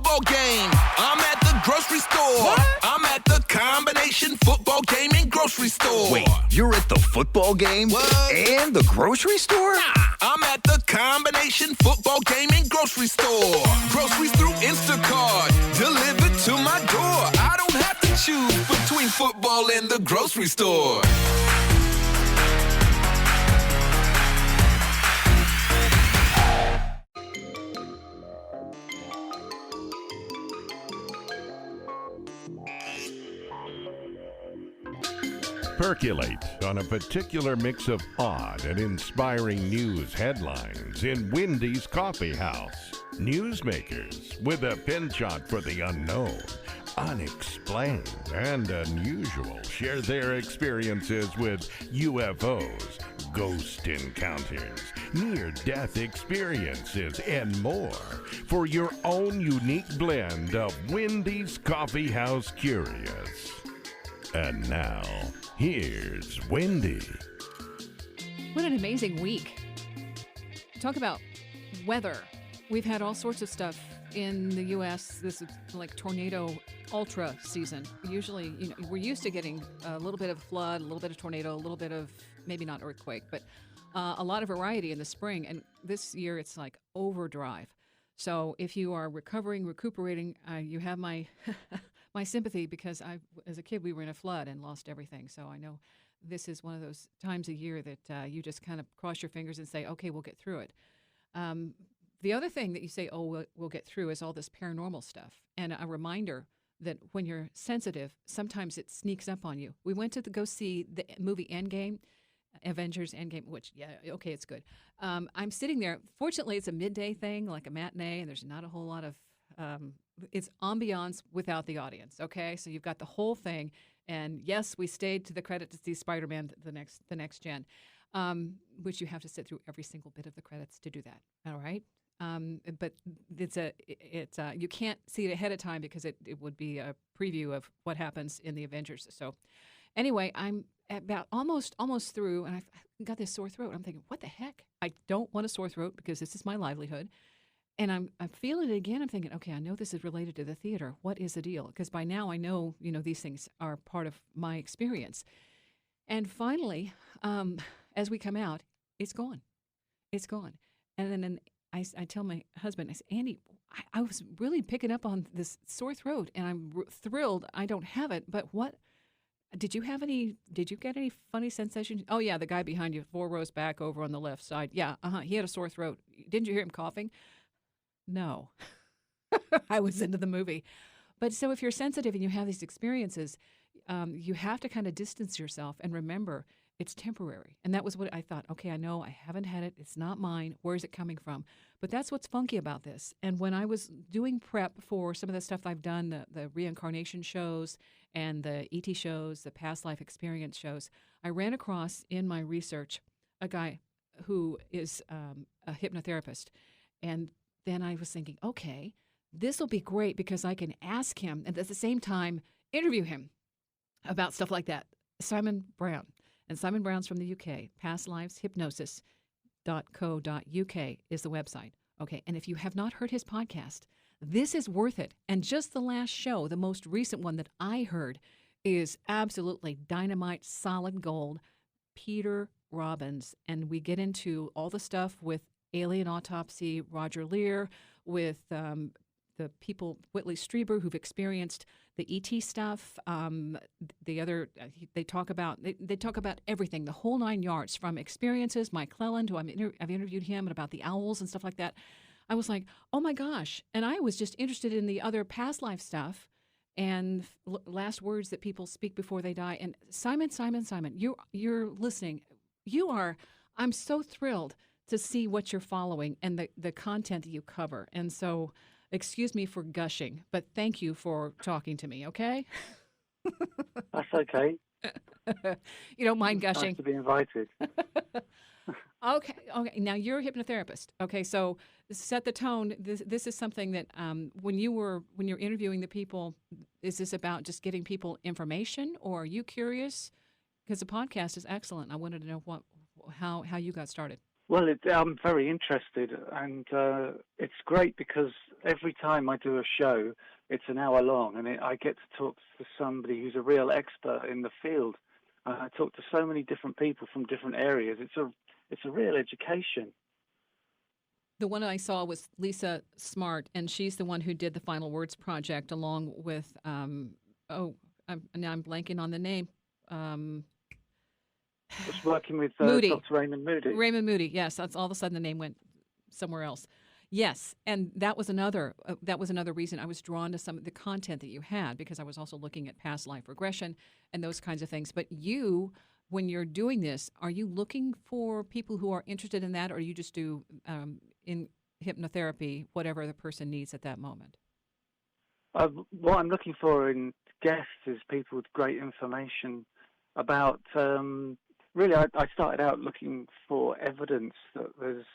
football game. I'm at the grocery store. What? I'm at the combination football game and grocery store. Wait, you're at the football game What? and the grocery store? I'm at the combination football game and grocery store. Groceries through Instacart, delivered to my door. I don't have to choose between football and the grocery store. Percolate on a particular mix of odd and inspiring news headlines in Wendy's Coffee House. Newsmakers with a penchant for the unknown, unexplained, and unusual share their experiences with UFOs, ghost encounters, near-death experiences, and more for your own unique blend of Wendy's Coffee House Curious. And now, here's Wendy. What an amazing week. Talk about weather. We've had all sorts of stuff in the U.S. This is like tornado ultra season. Usually, we're used to getting a little bit of flood, a little bit of tornado, a little bit of maybe not earthquake, but a lot of variety in the spring. And this year it's like overdrive. So if you are recuperating, you have my my sympathy, because as a kid, we were in a flood and lost everything. So I know this is one of those times a year that you just kind of cross your fingers and say, okay, we'll get through it. The other thing that you say, oh, we'll get through, is all this paranormal stuff. And a reminder that when you're sensitive, sometimes it sneaks up on you. We went to go see the movie Endgame, Avengers Endgame, which, yeah, okay, it's good. I'm sitting there. Fortunately, it's a midday thing, like a matinee, and there's not a whole lot of it's ambiance without the audience, okay? So you've got the whole thing. And yes, we stayed to the credit to see Spider-Man, the next gen, which you have to sit through every single bit of the credits to do that, all right? But it's you can't see it ahead of time because it would be a preview of what happens in the Avengers. So anyway, I'm about almost through, and I've got this sore throat. I'm thinking, what the heck? I don't want a sore throat because this is my livelihood. And I'm feeling it again. I'm thinking, okay, I know this is related to the theater. What is the deal? Because by now I know, these things are part of my experience. And finally, as we come out, it's gone. It's gone. And then I tell my husband, I say, Andy, I was really picking up on this sore throat, and I'm thrilled I don't have it. But what? Did you get any funny sensations? Oh, yeah, the guy behind you, 4 rows back over on the left side. Yeah, he had a sore throat. Didn't you hear him coughing? No. I was into the movie. But so if you're sensitive and you have these experiences, you have to kind of distance yourself and remember it's temporary. And that was what I thought. Okay, I know I haven't had it. It's not mine. Where is it coming from? But that's what's funky about this. And when I was doing prep for some of the stuff I've done, the reincarnation shows and the ET shows, the past life experience shows, I ran across in my research a guy who is a hypnotherapist. And then I was thinking, okay, this will be great because I can ask him and at the same time interview him about stuff like that. Simon Brown. And Simon Brown's from the UK. Past Lives Hypnosis.co.uk is the website. Okay, and if you have not heard his podcast, this is worth it. And just the last show, the most recent one that I heard, is absolutely dynamite, solid gold. Peter Robbins. And we get into all the stuff with Alien Autopsy, Roger Lear, with the people, Whitley Strieber, who've experienced the ET stuff. The other, they talk about everything, the whole 9 yards, from experiences. Mike Cleland, who I've interviewed him about the owls and stuff like that. I was like, oh my gosh! And I was just interested in the other past life stuff and last words that people speak before they die. And Simon, you're listening. I'm so thrilled to see what you're following and the content that you cover. And so, excuse me for gushing, but thank you for talking to me, okay? That's okay. You don't mind It's gushing? nice to be invited. Okay. Now, you're a hypnotherapist. Okay, so set the tone. This is something that when you're interviewing the people, is this about just getting people information, or are you curious? Because the podcast is excellent. I wanted to know how you got started. Well, I'm very interested, and it's great because every time I do a show, it's an hour long, and I get to talk to somebody who's a real expert in the field. I talk to so many different people from different areas. It's a real education. The one I saw was Lisa Smart, and she's the one who did the Final Words project along with, now I'm blanking on the name. Just working with Moody. Dr. Raymond Moody. Raymond Moody, yes. That's all of a sudden the name went somewhere else. Yes, and that was another reason I was drawn to some of the content that you had, because I was also looking at past life regression and those kinds of things. But you, when you're doing this, are you looking for people who are interested in that, or you just do in hypnotherapy whatever the person needs at that moment? What I'm looking for in guests is people with great information about. Really, I started out looking for evidence that there's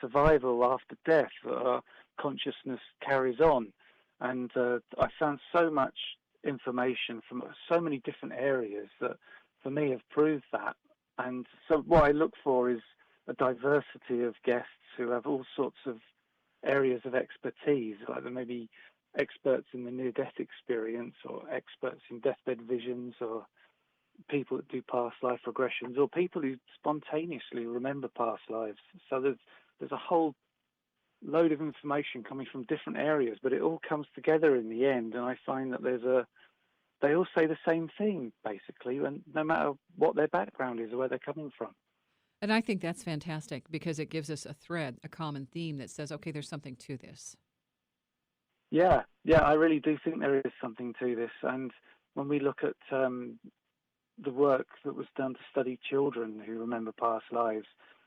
survival after death, that our consciousness carries on. And I found so much information from so many different areas that, for me, have proved that. And so what I look for is a diversity of guests who have all sorts of areas of expertise, like there may be experts in the near-death experience, or experts in deathbed visions, or people that do past life regressions, or people who spontaneously remember past lives. So there's a whole load of information coming from different areas, but it all comes together in the end. And I find that they all say the same thing, basically, and no matter what their background is or where they're coming from. And I think that's fantastic, because it gives us a thread, a common theme that says, okay, there's something to this. Yeah, I really do think there is something to this. And when we look at the work that was done to study children who remember past lives,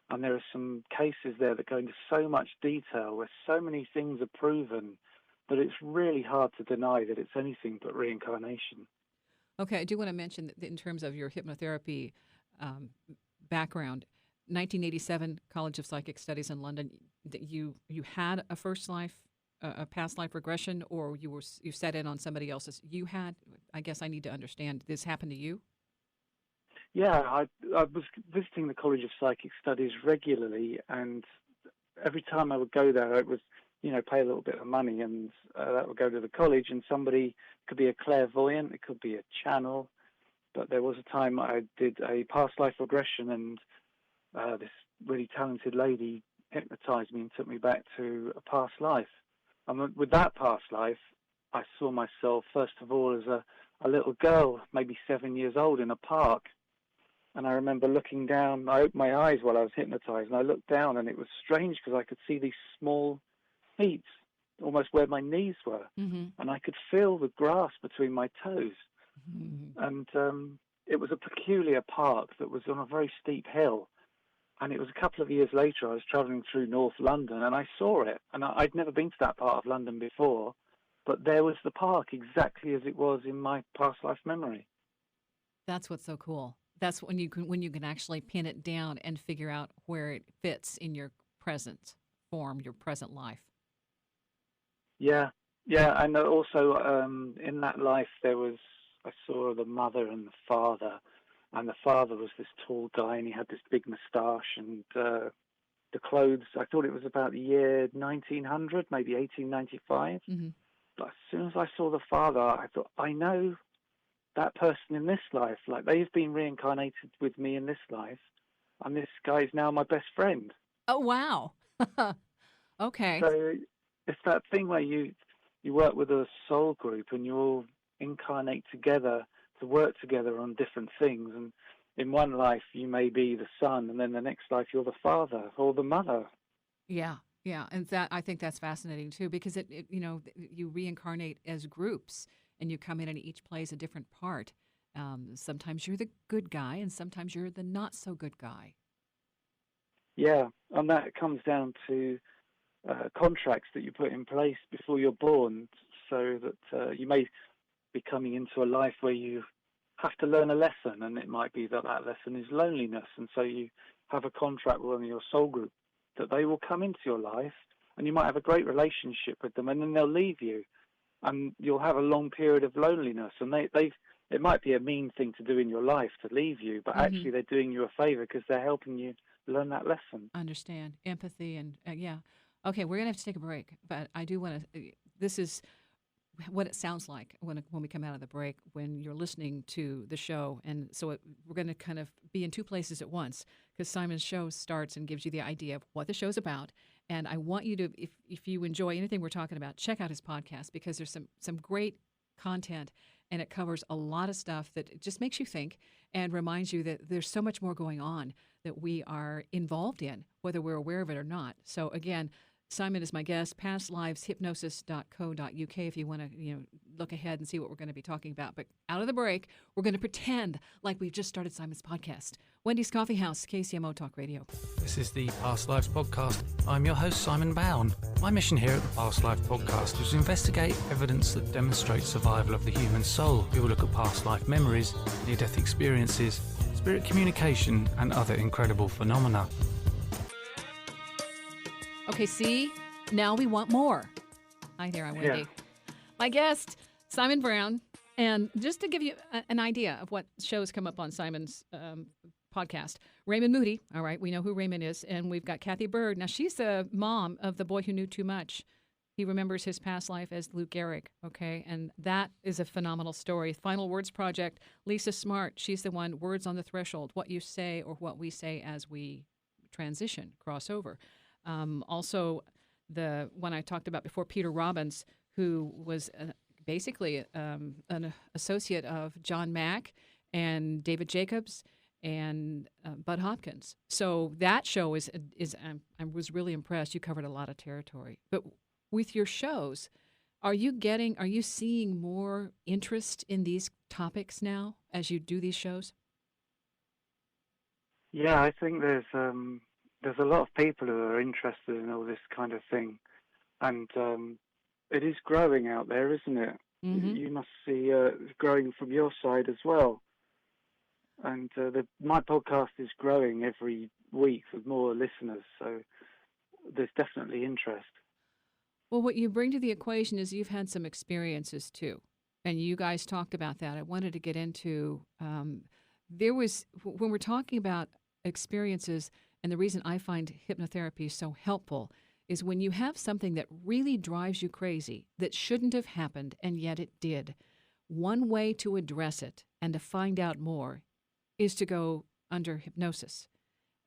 and there are some cases there that go into so much detail where so many things are proven that it's really hard to deny that it's anything but reincarnation. Okay, I do want to mention that in terms of your hypnotherapy background, 1987 College of Psychic Studies in London, that you had a a past life regression, or you sat in on somebody else's. You had, I guess I need to understand, this happened to you? Yeah, I was visiting the College of Psychic Studies regularly, and every time I would go there, it was, pay a little bit of money, and that would go to the college, and somebody could be a clairvoyant, it could be a channel, but there was a time I did a past life regression, and this really talented lady hypnotized me and took me back to a past life. And with that past life, I saw myself, first of all, as a little girl, maybe 7 years old, in a park. And I remember looking down, I opened my eyes while I was hypnotized, and I looked down, and it was strange because I could see these small feet, almost where my knees were. Mm-hmm. And I could feel the grass between my toes. Mm-hmm. And it was a peculiar park that was on a very steep hill. And it was a couple of years later, I was traveling through North London, and I saw it. And I'd never been to that part of London before, but there was the park exactly as it was in my past life memory. That's what's so cool. That's when you can actually pin it down and figure out where it fits in your present form, your present life. Yeah, and also in that life I saw the mother and the father, and the father was this tall guy, and he had this big moustache, and the clothes, I thought it was about the year 1900, maybe 1895. Mm-hmm. But as soon as I saw the father, I thought, I know that person in this life, like they've been reincarnated with me in this life, and this guy is now my best friend. Oh, wow. Okay. So it's that thing where you work with a soul group, and you all incarnate together to work together on different things. And in one life, you may be the son, and then the next life, you're the father or the mother. Yeah. And I think that's fascinating, too, because you reincarnate as groups, and you come in and each plays a different part. Sometimes you're the good guy, and sometimes you're the not so good guy. Yeah, and that comes down to contracts that you put in place before you're born, so that you may be coming into a life where you have to learn a lesson, and it might be that lesson is loneliness, and so you have a contract with one of your soul group that they will come into your life, and you might have a great relationship with them, and then they'll leave you, and you'll have a long period of loneliness, and it might be a mean thing to do in your life to leave you, but actually they're doing you a favor because they're helping you learn that lesson. Understand. Empathy and, yeah. Okay, we're going to have to take a break, but I do want to, this is what it sounds like when we come out of the break, when you're listening to the show. And so we're going to kind of be in two places at once, because Simon's show starts and gives you the idea of what the show's about. And I want you to, if you enjoy anything we're talking about, check out his podcast, because there's some great content, and it covers a lot of stuff that just makes you think and reminds you that there's so much more going on that we are involved in, whether we're aware of it or not. So again, Simon is my guest, pastliveshypnosis.co.uk if you want to, look ahead and see what we're going to be talking about. But out of the break, we're going to pretend like we've just started Simon's podcast. Wendy's Coffee House, KCMO Talk Radio. This is the Past Lives podcast. I'm your host, Simon Bown. My mission here at the Past Lives podcast is to investigate evidence that demonstrates survival of the human soul. We will look at past life memories, near-death experiences, spirit communication, and other incredible phenomena. Okay, see? Now we want more. Hi there, I'm Wendy. Yeah. My guest, Simon Brown. And just to give you an idea of what shows come up on Simon's podcast, Raymond Moody. All right, we know who Raymond is. And we've got Kathy Bird. Now, she's the mom of the boy who knew too much. He remembers his past life as Luke Gehrig, okay? And that is a phenomenal story. Final Words Project, Lisa Smart. She's the one, Words on the Threshold, what you say or what we say as we transition, cross over. Also, the one I talked about before, Peter Robbins, who was basically an associate of John Mack and David Jacobs and Bud Hopkins. So that show is I was really impressed. You covered a lot of territory. But with your shows, are you seeing more interest in these topics now as you do these shows? Yeah, I think there's a lot of people who are interested in all this kind of thing, and it is growing out there, isn't it? Mm-hmm. You must see it's growing from your side as well. And my podcast is growing every week with more listeners, so there's definitely interest. Well, what you bring to the equation is you've had some experiences too, and you guys talked about that. I wanted to get into when we're talking about experiences, and the reason I find hypnotherapy so helpful is when you have something that really drives you crazy, that shouldn't have happened, and yet it did. One way to address it and to find out more is to go under hypnosis.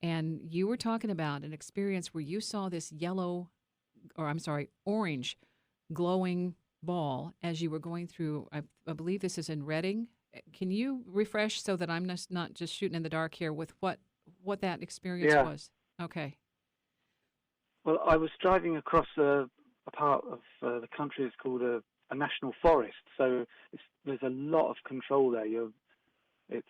And you were talking about an experience where you saw this orange glowing ball as you were going through, I believe this is in Reading. Can you refresh so that I'm not just shooting in the dark here with what that experience was? Okay. Well, I was driving across a part of the country that's called a national forest, so there's a lot of control there. It's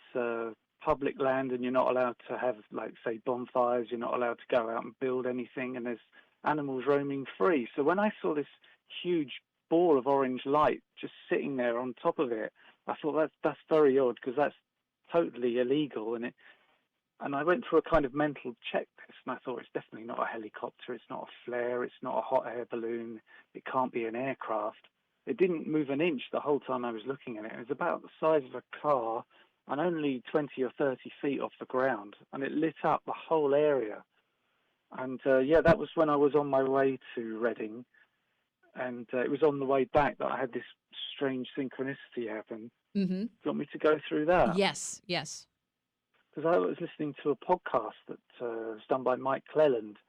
public land, and you're not allowed to have, like, say, bonfires. You're not allowed to go out and build anything, and there's animals roaming free. So when I saw this huge ball of orange light just sitting there on top of it, I thought that's very odd, because that's totally illegal, and I went through a kind of mental checklist, and I thought, it's definitely not a helicopter, it's not a flare, it's not a hot air balloon, it can't be an aircraft. It didn't move an inch the whole time I was looking at it. It was about the size of a car and only 20 or 30 feet off the ground, and it lit up the whole area. And that was when I was on my way to Reading, and it was on the way back that I had this strange synchronicity happen. Mm-hmm. Do you want me to go through that? Yes. Because I was listening to a podcast that was done by Mike Cleland,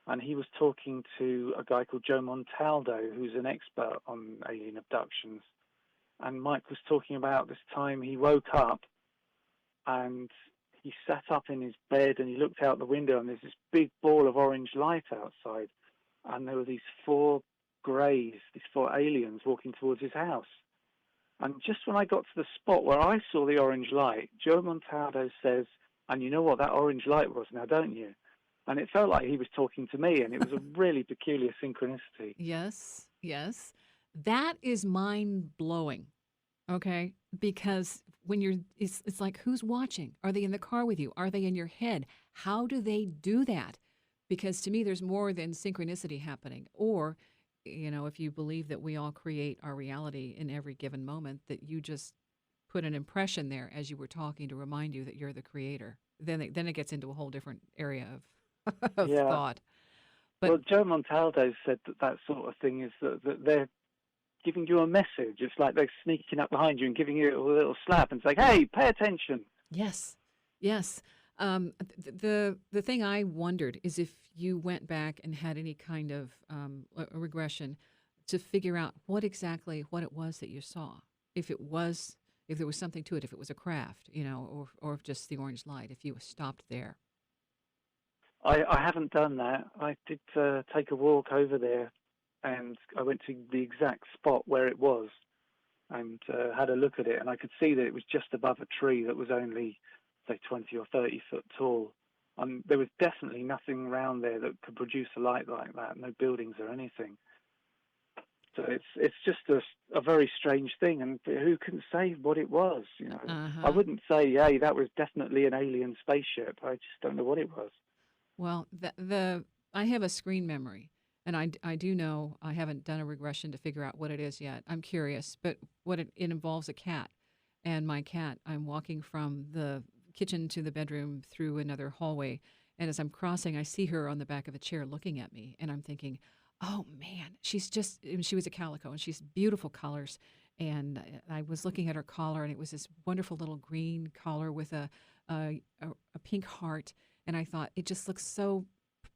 and he was talking to a guy called Joe Montaldo, who's an expert on alien abductions. And Mike was talking about this time he woke up, and he sat up in his bed, and he looked out the window, and there's this big ball of orange light outside, and there were these four aliens walking towards his house. And just when I got to the spot where I saw the orange light, Joe Montaldo says, "And you know what that orange light was now, don't you?" And it felt like he was talking to me, and it was a really peculiar synchronicity. Yes. That is mind-blowing, okay? Because when it's like, who's watching? Are they in the car with you? Are they in your head? How do they do that? Because to me, there's more than synchronicity happening. Or, if you believe that we all create our reality in every given moment, that you just put an impression there as you were talking to remind you that you're the creator. then it gets into a whole different area of Yeah. thought. But Well, Joe Montaldo said that sort of thing is that they're giving you a message. It's like they're sneaking up behind you and giving you a little slap and saying, "Hey, pay attention." yes, yes. The thing I wondered is if you went back and had any kind of a regression to figure out what it was that you saw. If there was something to it, if it was a craft, or if just the orange light, if you stopped there. I haven't done that. I did take a walk over there, and I went to the exact spot where it was and had a look at it, and I could see that it was just above a tree that was only, say, 20 or 30 foot tall. There was definitely nothing around there that could produce a light like that, no buildings or anything. So it's just a very strange thing, and who can say what it was? I wouldn't say, hey, that was definitely an alien spaceship. I just don't know what it was. Well, I have a screen memory, and I do know I haven't done a regression to figure out what it is yet. I'm curious, but it involves a cat, and my cat. I'm walking from the kitchen to the bedroom through another hallway, and as I'm crossing, I see her on the back of a chair looking at me, and I'm thinking, oh man, she was a calico, and she's beautiful colors. And I was looking at her collar, and it was this wonderful little green collar with a pink heart. And I thought, it just looks so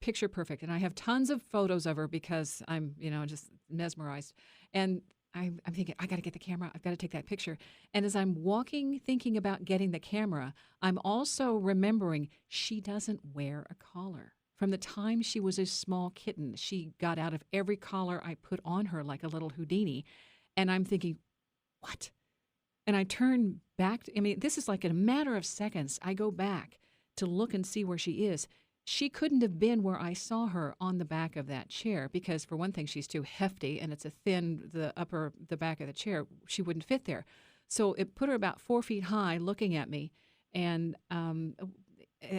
picture perfect. And I have tons of photos of her because I'm, just mesmerized. And I'm thinking, I got to get the camera. I've got to take that picture. And as I'm walking, thinking about getting the camera, I'm also remembering she doesn't wear a collar. From the time she was a small kitten, she got out of every collar I put on her like a little Houdini. And I'm thinking, what? And I turn back. This is like in a matter of seconds. I go back to look and see where she is. She couldn't have been where I saw her on the back of that chair because, for one thing, she's too hefty and it's the back of the chair. She wouldn't fit there. So it put her about 4 feet high looking at me. And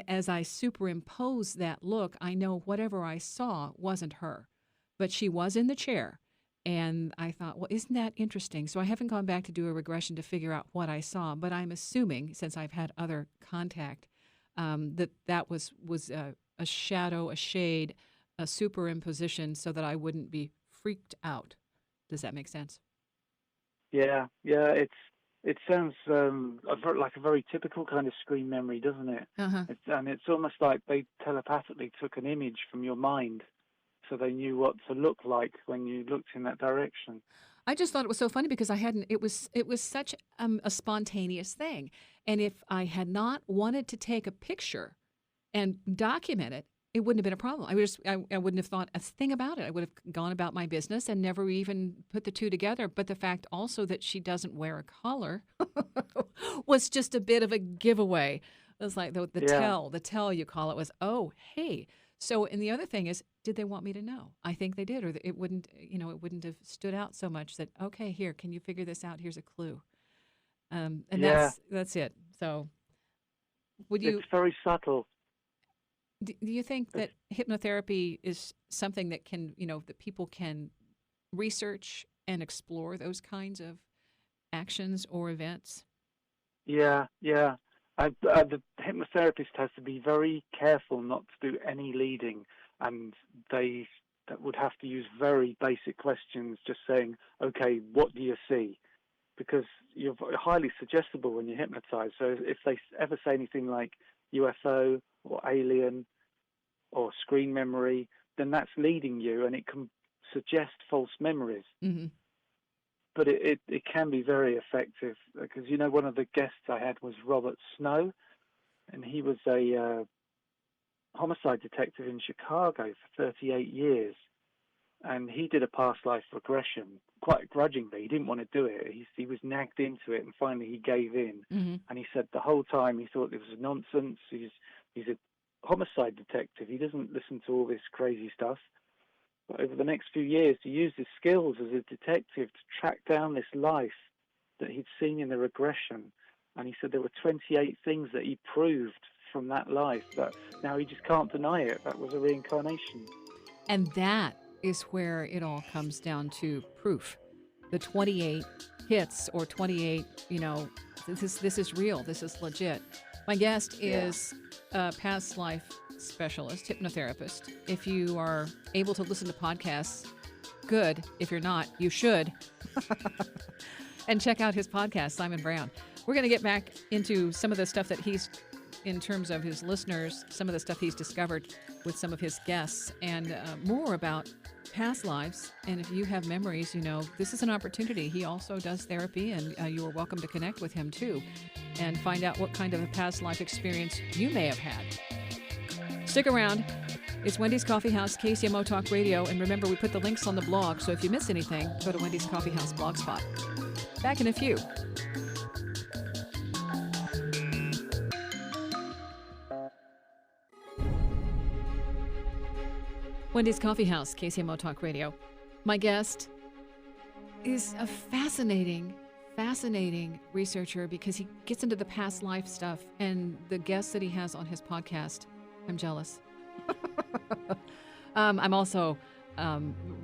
as I superimpose that look, I know whatever I saw wasn't her, but she was in the chair. And I thought, well, isn't that interesting? So I haven't gone back to do a regression to figure out what I saw, but I'm assuming, since I've had other contact, that was a shadow, a shade, a superimposition so that I wouldn't be freaked out. Does that make sense? Yeah. It sounds like a very typical kind of screen memory, doesn't it? Uh-huh. It's almost like they telepathically took an image from your mind, so they knew what to look like when you looked in that direction. I just thought it was so funny because it was such a spontaneous thing. And if I had not wanted to take a picture and document it, it wouldn't have been a problem. I wouldn't have thought a thing about it. I would have gone about my business and never even put the two together. But the fact also that she doesn't wear a collar was just a bit of a giveaway. It was like the tell you call it was, oh, hey. So, and the other thing is, did they want me to know? I think they did, or it wouldn't have stood out so much that, okay, here, can you figure this out? Here's a clue. That's it. So, It's very subtle. Do you think that hypnotherapy is something that that people can research and explore those kinds of actions or events? Yeah. The hypnotherapist has to be very careful not to do any leading, and they would have to use very basic questions, just saying, okay, what do you see? Because you're highly suggestible when you're hypnotized. So if they ever say anything like UFO or alien or screen memory, then that's leading you, and it can suggest false memories. Mm-hmm. But it can be very effective, because one of the guests I had was Robert Snow, and he was a homicide detective in Chicago for 38 years, and he did a past life regression quite grudgingly. He didn't want to do it. He was nagged into it, and finally he gave in. Mm-hmm. And he said the whole time he thought it was nonsense. He's a homicide detective. He doesn't listen to all this crazy stuff. But over the next few years, he used his skills as a detective to track down this life that he'd seen in the regression. And he said there were 28 things that he proved from that life that now he just can't deny it. That was a reincarnation. And that is where it all comes down to proof. The 28 hits or 28, this is real, this is legit. My guest is a past life specialist, hypnotherapist. If you are able to listen to podcasts, good. If you're not, you should. And check out his podcast, Simon Brown. We're going to get back into some of the stuff that he's, in terms of his listeners, some of the stuff he's discovered with some of his guests, and more about past lives. And if you have memories, this is an opportunity. He also does therapy, and you are welcome to connect with him too and find out what kind of a past life experience you may have had. Stick around. It's Wendy's Coffee House, KCMO Talk Radio. And remember, we put the links on the blog, so if you miss anything, go to Wendy's Coffee House blogspot. Back in a few. Wendy's Coffee House, KCMO Talk Radio. My guest is a fascinating researcher because he gets into the past life stuff, and the guests that he has on his podcast, I'm jealous. I'm also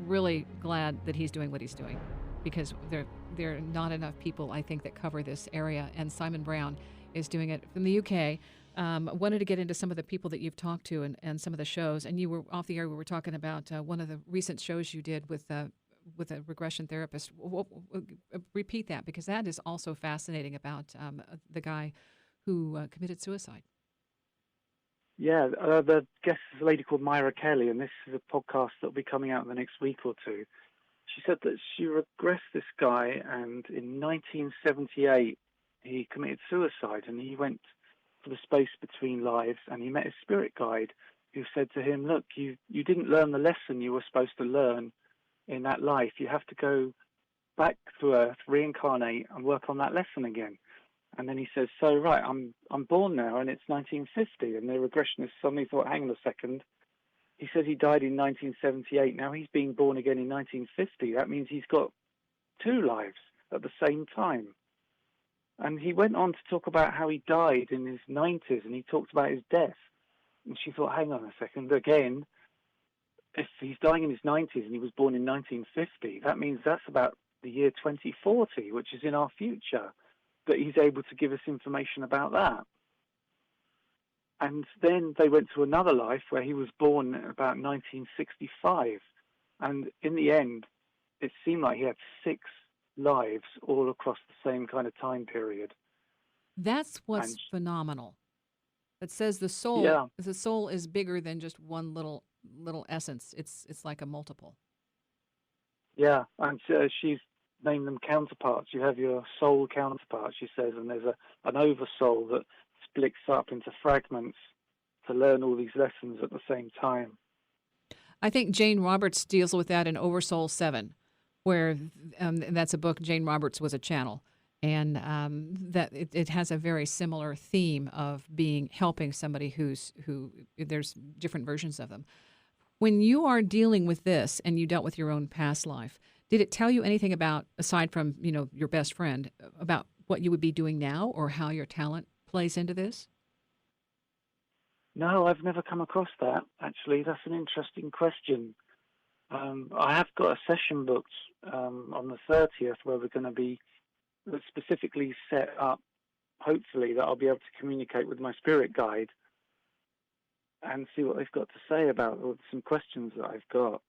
really glad that he's doing what he's doing, because there are not enough people, I think, that cover this area, and Simon Brown is doing it from the UK. Wanted to get into some of the people that you've talked to and some of the shows. And you were off the air. We were talking about one of the recent shows you did with a regression therapist. Repeat that, because that is also fascinating about the guy who committed suicide. Yeah, the guest is a lady called Myra Kelly, and this is a podcast that will be coming out in the next week or two. She said that she regressed this guy, and in 1978 he committed suicide, and he went for the space between lives, and he met his spirit guide who said to him, look, you didn't learn the lesson you were supposed to learn in that life. You have to go back to Earth, reincarnate, and work on that lesson again. And then he says, so, right, I'm born now, and it's 1950. And the regressionist suddenly thought, hang on a second. He says he died in 1978. Now he's being born again in 1950. That means he's got two lives at the same time. And he went on to talk about how he died in his 90s, and he talked about his death. And she thought, hang on a second, again, if he's dying in his 90s and he was born in 1950, that means that's about the year 2040, which is in our future, that he's able to give us information about that. And then they went to another life where he was born about 1965. And in the end, it seemed like he had 6 lives all across the same kind of time period. That's what's phenomenal. It says the soul is bigger than just one little essence. It's like a multiple. Yeah, and she's named them counterparts. You have your soul counterparts, she says, and there's an oversoul that splits up into fragments to learn all these lessons at the same time. I think Jane Roberts deals with that in Oversoul 7, where that's a book. Jane Roberts was a channel, and that it has a very similar theme of helping somebody who there's different versions of them. When you are dealing with this, and you dealt with your own past life, did it tell you anything about, aside from your best friend, about what you would be doing now, or how your talent plays into this? No, I've never come across that. Actually, that's an interesting question. I have got a session booked on the 30th where we're going to be specifically set up, hopefully, that I'll be able to communicate with my spirit guide and see what they've got to say about some questions that I've got.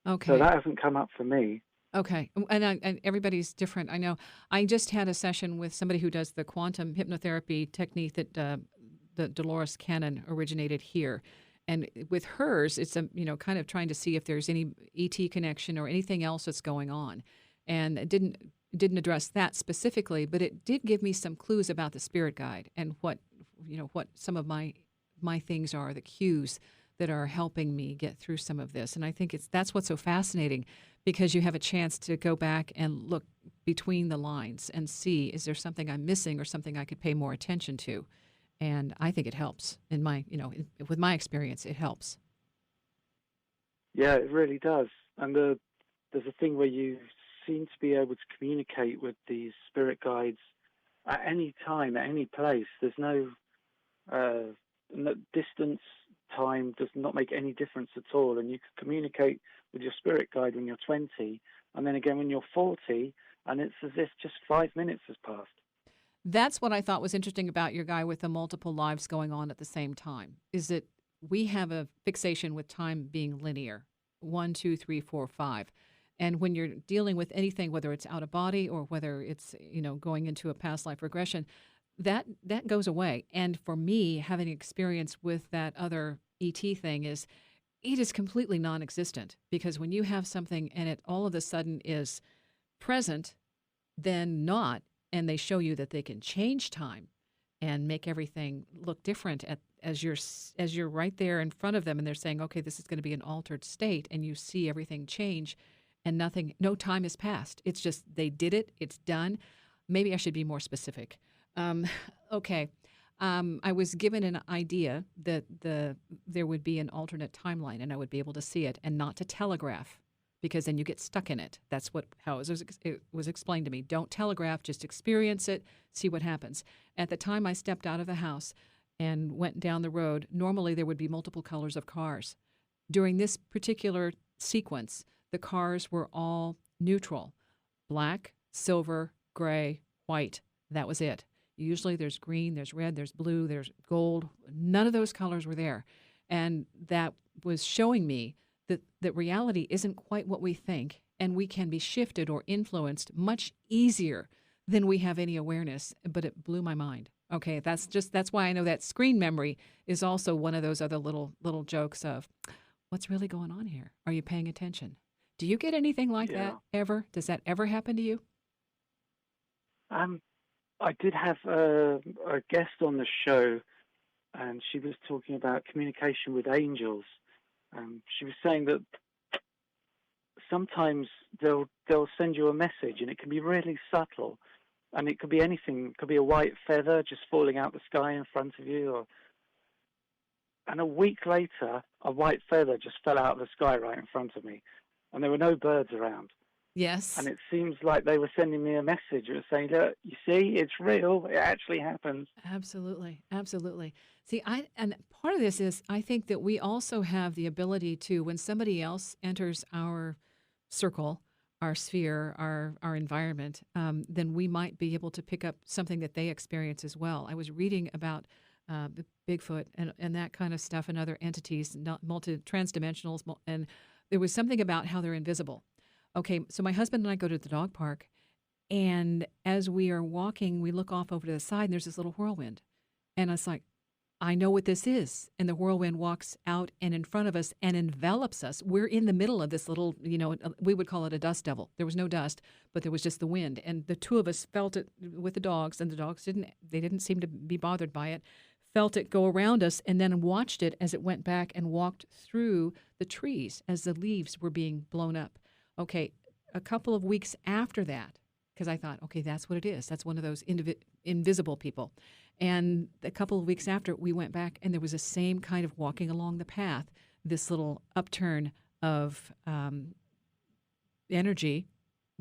Okay. So that hasn't come up for me. Okay. And everybody's different. I know. I just had a session with somebody who does the quantum hypnotherapy technique that Dolores Cannon originated here. And with hers, it's kind of trying to see if there's any ET connection or anything else that's going on. And it didn't address that specifically, but it did give me some clues about the spirit guide and what some of my things are, the cues that are helping me get through some of this. And I think that's what's so fascinating, because you have a chance to go back and look between the lines and see, is there something I'm missing or something I could pay more attention to? And I think it helps with my experience, it helps. Yeah, it really does. And there's a thing where you seem to be able to communicate with these spirit guides at any time, at any place. There's no distance, time does not make any difference at all. And you can communicate with your spirit guide when you're 20, and then again when you're 40, and it's as if just 5 minutes has passed. That's what I thought was interesting about your guy with the multiple lives going on at the same time, is that we have a fixation with time being linear, 1, 2, 3, 4, 5. And when you're dealing with anything, whether it's out of body or whether it's, going into a past life regression, that goes away. And for me, having experience with that other ET thing it is completely non-existent, because when you have something and it all of a sudden is present, then not, and they show you that they can change time and make everything look different as you're right there in front of them, and they're saying, okay, this is going to be an altered state, and you see everything change, and no time has passed. It's just they did it. It's done. Maybe I should be more specific. Okay. I was given an idea that there would be an alternate timeline, and I would be able to see it, and not to telegraph, because then you get stuck in it. That's how it was explained to me. Don't telegraph, just experience it, see what happens. At the time I stepped out of the house and went down the road, normally there would be multiple colors of cars. During this particular sequence, the cars were all neutral: black, silver, gray, white. That was it. Usually there's green, there's red, there's blue, there's gold. None of those colors were there. And that was showing me that reality isn't quite what we think, and we can be shifted or influenced much easier than we have any awareness. But it blew my mind. Okay, that's why I know that screen memory is also one of those other little jokes of, what's really going on here? Are you paying attention? Do you get anything like that ever? Does that ever happen to you? I did have a guest on the show, and she was talking about communication with angels. She was saying that sometimes they'll send you a message, and it can be really subtle, and it could be anything. It could be a white feather just falling out the sky in front of you, and a week later, a white feather just fell out of the sky right in front of me, and there were no birds around. Yes. And it seems like they were sending me a message. It was saying, look, you see, it's real. It actually happens. Absolutely. Absolutely. See, and part of this is I think that we also have the ability to, when somebody else enters our circle, our sphere, our environment, then we might be able to pick up something that they experience as well. I was reading about the Bigfoot and that kind of stuff, and other entities, transdimensionals, and there was something about how they're invisible. Okay, so my husband and I go to the dog park, and as we are walking, we look off over to the side, and there's this little whirlwind. And it's like, I know what this is. And the whirlwind walks out and in front of us and envelops us. We're in the middle of this little, we would call it a dust devil. There was no dust, but there was just the wind. And the two of us felt it with the dogs, and the dogs didn't seem to be bothered by it, felt it go around us, and then watched it as it went back and walked through the trees as the leaves were being blown up. Okay, a couple of weeks after that, because I thought, okay, that's what it is. That's one of those invisible people. And a couple of weeks after, we went back, and there was the same kind of walking along the path, this little upturn of energy,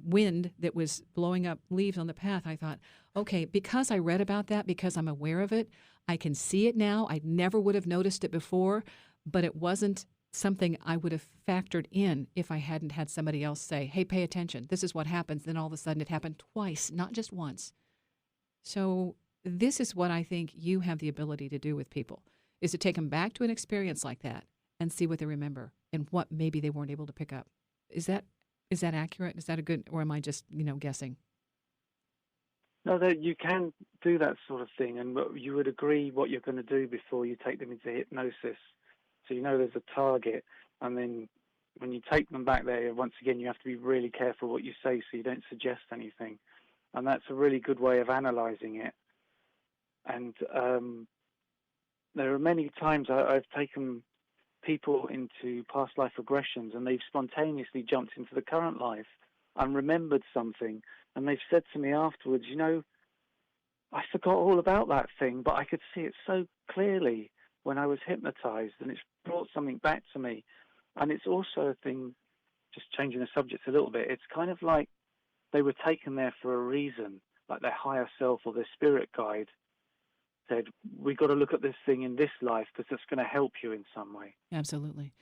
wind that was blowing up leaves on the path. I thought, okay, because I read about that, because I'm aware of it, I can see it now. I never would have noticed it before, but it wasn't something I would have factored in if I hadn't had somebody else say, hey, pay attention. This is what happens. Then all of a sudden it happened twice, not just once. So this is what I think you have the ability to do with people, is to take them back to an experience like that and see what they remember and what maybe they weren't able to pick up. Is that accurate? Is that a good, or am I just, guessing? No, that you can do that sort of thing, and you would agree what you're going to do before you take them into hypnosis. So there's a target, and then when you take them back there, once again, you have to be really careful what you say so you don't suggest anything. And that's a really good way of analyzing it. And there are many times I've taken people into past life regressions, and they've spontaneously jumped into the current life and remembered something. And they've said to me afterwards, I forgot all about that thing, but I could see it so clearly when I was hypnotized, and it's brought something back to me. And it's also a thing, just changing the subject a little bit, it's kind of like they were taken there for a reason, like their higher self or their spirit guide said, we got to look at this thing in this life because it's going to help you in some way. Absolutely.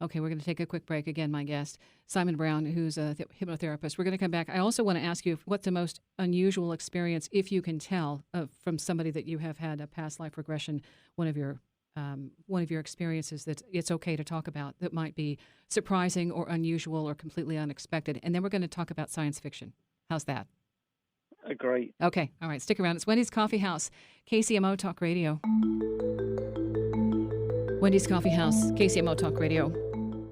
Okay, we're going to take a quick break. Again, my guest, Simon Bown, who's a hypnotherapist. We're going to come back. I also want to ask you what's the most unusual experience, if you can tell, from somebody that you have had a past life regression, one of your experiences that it's okay to talk about that might be surprising or unusual or completely unexpected. And then we're going to talk about science fiction. How's that? Great. Okay. All right. Stick around. It's Wendy's Coffee House, KCMO Talk Radio. Wendy's Coffee House, KCMO Talk Radio.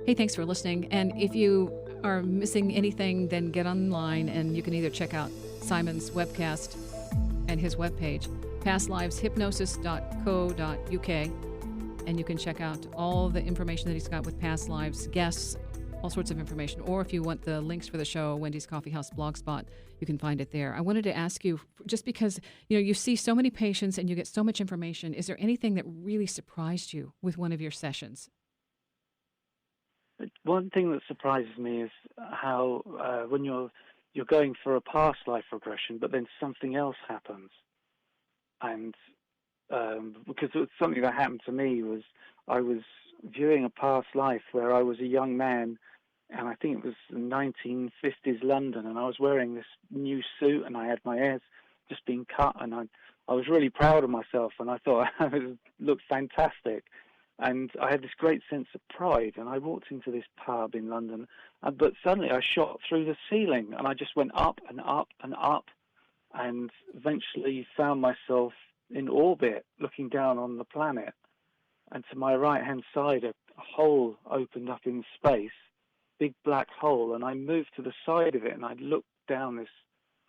Hey, thanks for listening. And if you are missing anything, then get online and you can either check out Simon's webcast and his webpage, pastliveshypnosis.co.uk, and you can check out all the information that he's got with past lives, guests, all sorts of information. Or if you want the links for the show, Wendy's Coffee House Blogspot, you can find it there. I wanted to ask you, just because you see so many patients and you get so much information, is there anything that really surprised you with one of your sessions? One thing that surprises me is how when you're going for a past life regression, but then something else happens. And because it was something that happened to me was I was viewing a past life where I was a young man, and I think it was 1950s London, and I was wearing this new suit, and I had my hair just been cut, and I was really proud of myself, and I thought I looked fantastic. And I had this great sense of pride, and I walked into this pub in London, but suddenly I shot through the ceiling, and I just went up and up and up, and eventually found myself in orbit, looking down on the planet. And to my right-hand side, a hole opened up in space, big black hole, and I moved to the side of it, and I looked down this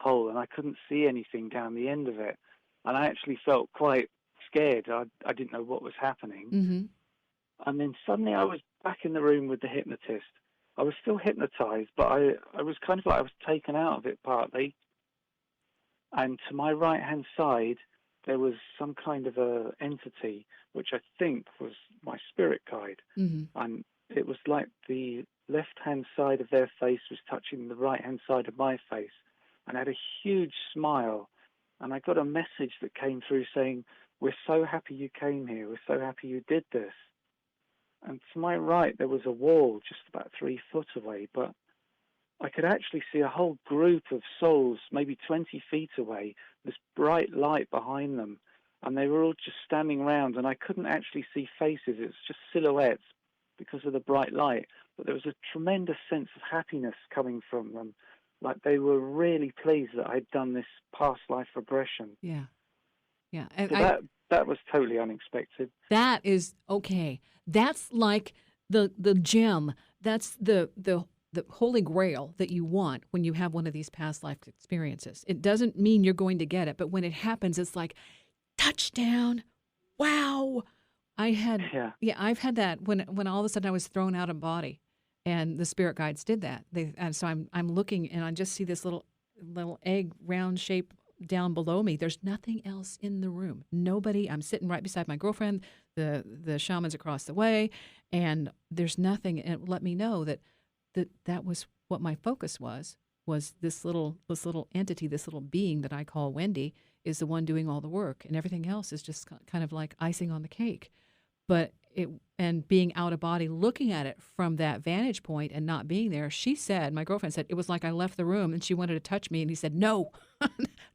hole, and I couldn't see anything down the end of it. And I actually felt quite scared. I didn't know what was happening. Mm-hmm. And then suddenly I was back in the room with the hypnotist. I was still hypnotized, but I was kind of like I was taken out of it partly. And to my right-hand side, there was some kind of a entity, which I think was my spirit guide. Mm-hmm. And it was like the left-hand side of their face was touching the right-hand side of my face. And I had a huge smile. And I got a message that came through saying, "We're so happy you came here. We're so happy you did this." And to my right, there was a wall just about 3 foot away, but I could actually see a whole group of souls, maybe 20 feet away, this bright light behind them. And they were all just standing around, and I couldn't actually see faces. It was just silhouettes because of the bright light. But there was a tremendous sense of happiness coming from them. Like they were really pleased that I'd done this past life regression. Yeah. Yeah. And So that was totally unexpected. that is okay. That's like the gem. That's the holy grail that you want when you have one of these past life experiences. It doesn't mean you're going to get it, but when it happens, it's like, touchdown. Wow. I've had that when all of a sudden I was thrown out of body, and the spirit guides did that. And so I'm looking, and I just see this little egg round shape down below me. There's nothing else in the room. Nobody. I'm sitting right beside my girlfriend. The shaman's across the way, and there's nothing. And it let me know that was what my focus was this little entity, this little being that I call Wendy, is the one doing all the work, and everything else is just kind of like icing on the cake. But and being out of body, looking at it from that vantage point and not being there, my girlfriend said, it was like I left the room and she wanted to touch me, and he said, no,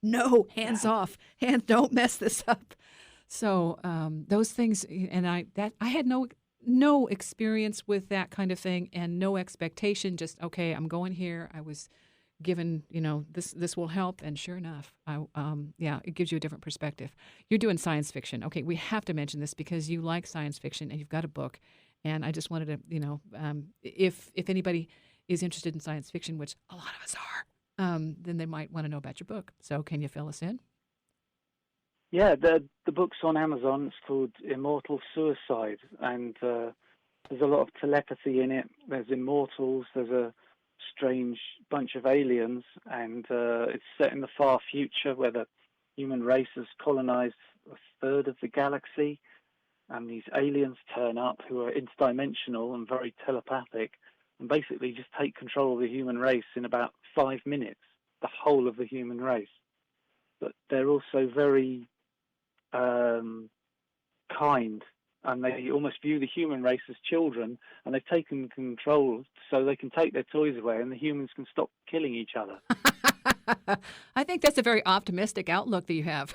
no, hands off, don't mess this up. So those things, and I had no experience with that kind of thing, and no expectation, just, okay, I'm going here. I was given, this will help. And sure enough, it gives you a different perspective. You're doing science fiction. Okay, we have to mention this because you like science fiction and you've got a book. And I just wanted to, if anybody is interested in science fiction, which a lot of us are, then they might want to know about your book. So can you fill us in? Yeah, the book's on Amazon. It's called Immortal Suicide, and there's a lot of telepathy in it. There's immortals. There's a strange bunch of aliens, and it's set in the far future where the human race has colonized a third of the galaxy, and these aliens turn up who are interdimensional and very telepathic, and basically just take control of the human race in about 5 minutes, the whole of the human race. But they're also very kind, and they almost view the human race as children, and they've taken control so they can take their toys away and the humans can stop killing each other. I think that's a very optimistic outlook that you have.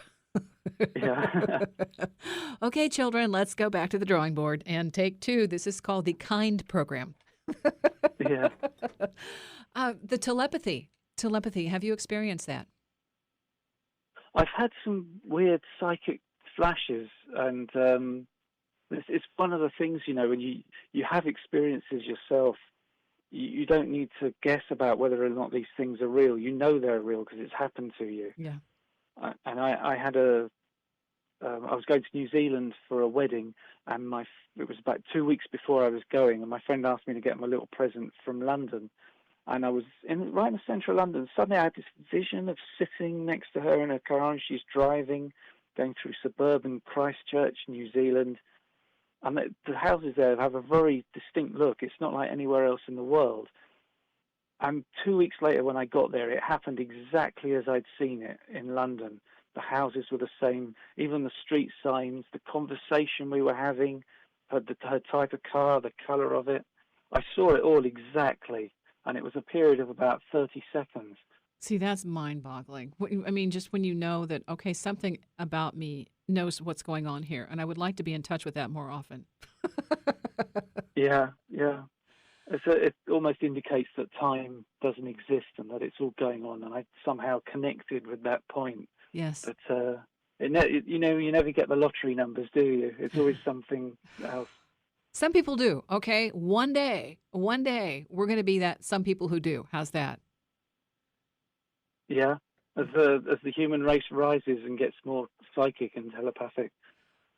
Yeah. Okay, children, let's go back to the drawing board and take 2. This is called the KIND program. Yeah. The telepathy. Telepathy. Have you experienced that? I've had some weird psychic flashes, and it's one of the things, when you have experiences yourself, you don't need to guess about whether or not these things are real. You know they're real because it's happened to you. Yeah. And I had I was going to New Zealand for a wedding, and it was about 2 weeks before I was going, and my friend asked me to get him a little present from London. And I was right in the centre of London. Suddenly I had this vision of sitting next to her in a car, and she's driving, going through suburban Christchurch, New Zealand. And the houses there have a very distinct look. It's not like anywhere else in the world. And 2 weeks later, when I got there, it happened exactly as I'd seen it in London. The houses were the same, even the street signs, the conversation we were having, her type of car, the colour of it. I saw it all exactly, and it was a period of about 30 seconds. See, that's mind-boggling. I mean, just when you know that, okay, something about me knows what's going on here, and I would like to be in touch with that more often. Yeah. It almost indicates that time doesn't exist and that it's all going on, and I somehow connected with that point. Yes. But you never get the lottery numbers, do you? It's always something else. Some people do. Okay, one day, we're going to be that. Some people who do. How's that? Yeah, as the human race rises and gets more psychic and telepathic.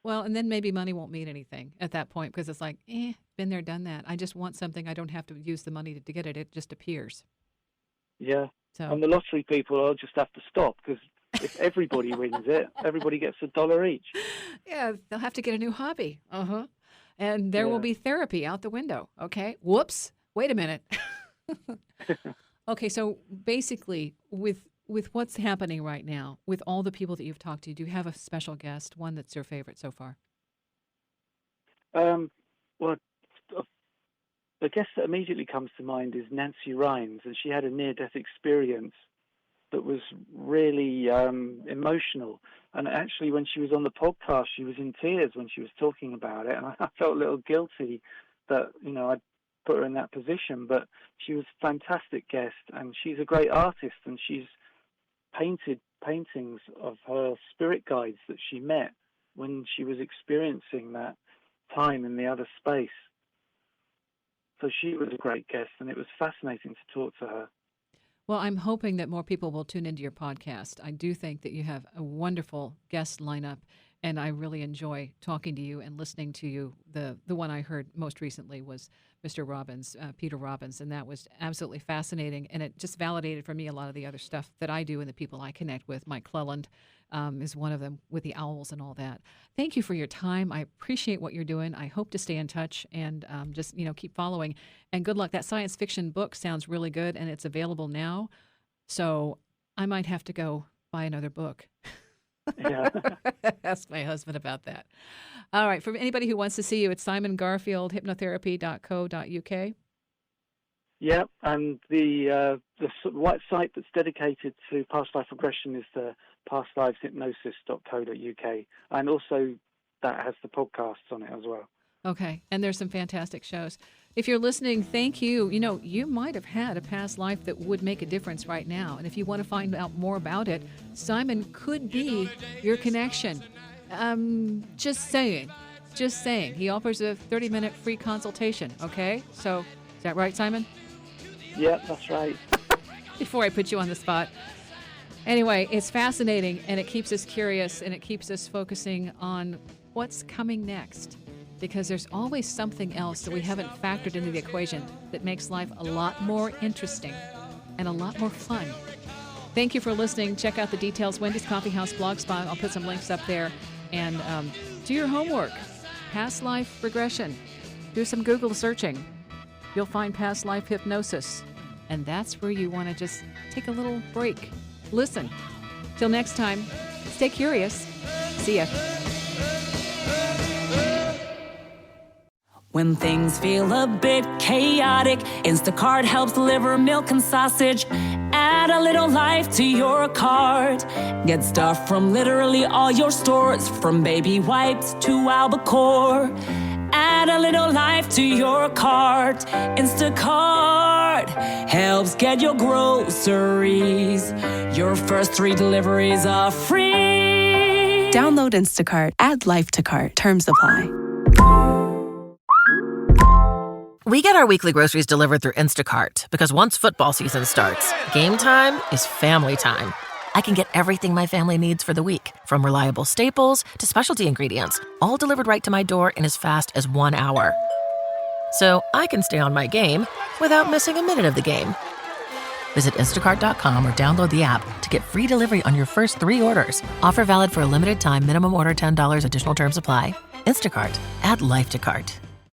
Well, and then maybe money won't mean anything at that point because it's like, been there, done that. I just want something. I don't have to use the money to get it. It just appears. Yeah. So. And the lottery people will just have to stop because if everybody wins it, everybody gets $1 each. Yeah, they'll have to get a new hobby. And there will be therapy out the window. Okay. Whoops. Wait a minute. Okay, so basically, with what's happening right now, with all the people that you've talked to, do you have a special guest, one that's your favorite so far? Well, the guest that immediately comes to mind is Nancy Rhines, and she had a near-death experience that was really emotional. And actually, when she was on the podcast, she was in tears when she was talking about it, and I felt a little guilty that, I'd put her in that position, but she was a fantastic guest, and she's a great artist, and she's painted paintings of her spirit guides that she met when she was experiencing that time in the other space. So she was a great guest, and it was fascinating to talk to her. Well, I'm hoping that more people will tune into your podcast. I do think that you have a wonderful guest lineup, and I really enjoy talking to you and listening to you. The one I heard most recently was Mr. Robbins, Peter Robbins, and that was absolutely fascinating, and it just validated for me a lot of the other stuff that I do and the people I connect with. Mike Cleland is one of them with the owls and all that. Thank you for your time. I appreciate what you're doing. I hope to stay in touch and just keep following. And good luck. That science fiction book sounds really good, and it's available now. So I might have to go buy another book. Yeah. Ask my husband about that. All right. For anybody who wants to see you, it's Simon Garfield, hypnotherapy.co.uk. Yeah, and the site that's dedicated to past life regression is the pastliveshypnosis.co.uk, and also that has the podcasts on it as well. Okay, and there's some fantastic shows. If you're listening, thank you. You might have had a past life that would make a difference right now, and if you want to find out more about it, Simon could be your connection. Just saying. He offers a 30-minute free consultation, okay? So, is that right, Simon? Yeah, that's right. Before I put you on the spot. Anyway, it's fascinating, and it keeps us curious, and it keeps us focusing on what's coming next. Because there's always something else that we haven't factored into the equation that makes life a lot more interesting and a lot more fun. Thank you for listening. Check out the details. Wendy's Coffee House Blogspot. I'll put some links up there. And do your homework. Past life regression. Do some Google searching. You'll find past life hypnosis. And that's where you want to just take a little break. Listen. Till next time, stay curious. See ya. When things feel a bit chaotic, Instacart helps deliver milk and sausage. Add a little life to your cart. Get stuff from literally all your stores, from baby wipes to albacore. Add a little life to your cart. Instacart helps get your groceries. Your first 3 deliveries are free. Download Instacart. Add life to cart. Terms apply. We get our weekly groceries delivered through Instacart because once football season starts, game time is family time. I can get everything my family needs for the week, from reliable staples to specialty ingredients, all delivered right to my door in as fast as 1 hour. So I can stay on my game without missing a minute of the game. Visit instacart.com or download the app to get free delivery on your first 3 orders. Offer valid for a limited time. Minimum order $10. Additional terms apply. Instacart. Add life to cart.